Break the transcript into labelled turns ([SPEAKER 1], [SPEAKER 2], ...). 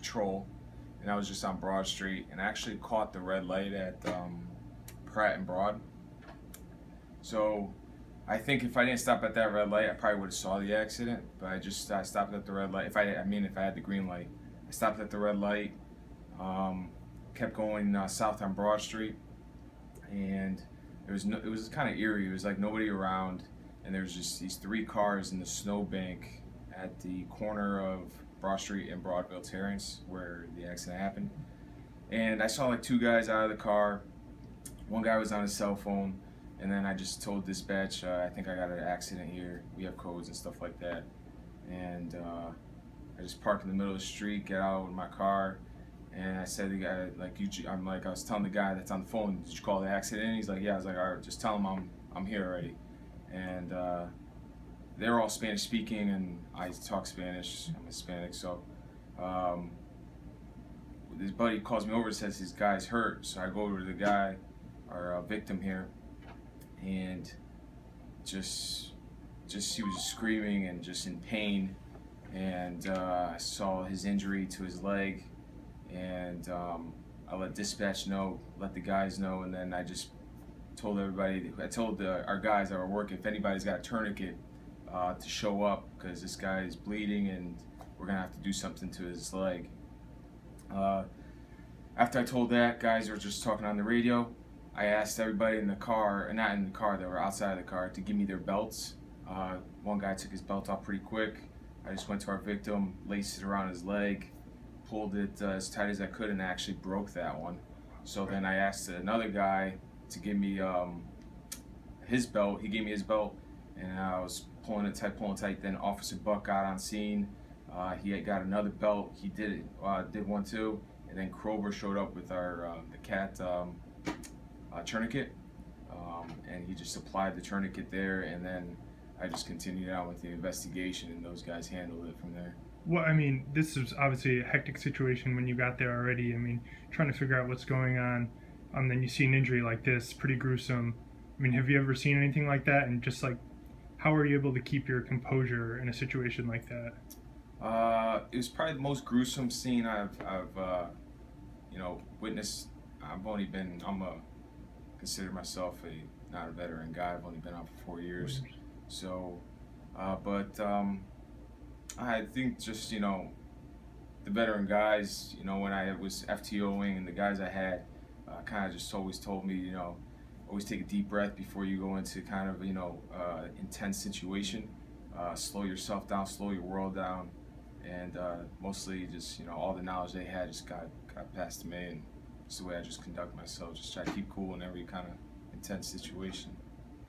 [SPEAKER 1] patrol, and I was just on Broad Street, and I actually caught the red light at Pratt and Broad. So I think if I didn't stop at that red light, I probably would have saw the accident. But I stopped at the red light. If I had the green light, I stopped at the red light. Kept going south on Broad Street, and it was kind of eerie. It was like nobody around, and there was just these 3 cars in the snowbank at the corner of Broad Street and Broadville Terrace where the accident happened. And I saw like 2 guys out of the car. One guy was on his cell phone, and then I just told dispatch, I think I got an accident here. We have codes and stuff like that. And I just parked in the middle of the street, get out with my car, and I said to the guy, I was telling the guy that's on the phone, did you call the accident? He's like, yeah. I was like, all right, just tell him I'm here already. And they're all Spanish speaking, and I talk Spanish. I'm Hispanic, so this buddy calls me over and says his guy's hurt. So I go over to the guy, our victim here, and just he was just screaming and just in pain. And I saw his injury to his leg, and I let dispatch know, let the guys know, and then I just told everybody. I told our guys that were working, if anybody's got a tourniquet, to show up, because this guy is bleeding and we're gonna have to do something to his leg. After I told that, guys were just talking on the radio. I asked everybody in the car, not in the car, they were outside of the car, to give me their belts. One guy took his belt off pretty quick. I just went to our victim, laced it around his leg, pulled it as tight as I could, and actually broke that one. So then I asked another guy to give me his belt. He gave me his belt, and I was pulling it tight. Then Officer Buck got on scene. He had got another belt. He did one too. And then Krober showed up with our the cat tourniquet, and he just applied the tourniquet there. And then I just continued on with the investigation, and those guys handled it from there.
[SPEAKER 2] Well, I mean, this is obviously a hectic situation when you got there already. I mean, trying to figure out what's going on, then you see an injury like this, pretty gruesome. I mean, have you ever seen anything like that? And just like, how are you able to keep your composure in a situation like that?
[SPEAKER 1] It was probably the most gruesome scene I've witnessed. Consider myself not a veteran guy. I've only been out for 4 years. So, I think just, the veteran guys, when I was FTOing, and the guys I had kind of just always told me, always take a deep breath before you go into kind of, intense situation. Slow yourself down, slow your world down. And mostly just, all the knowledge they had just got passed to me. And it's the way I just conduct myself, just try to keep cool in every kind of intense situation.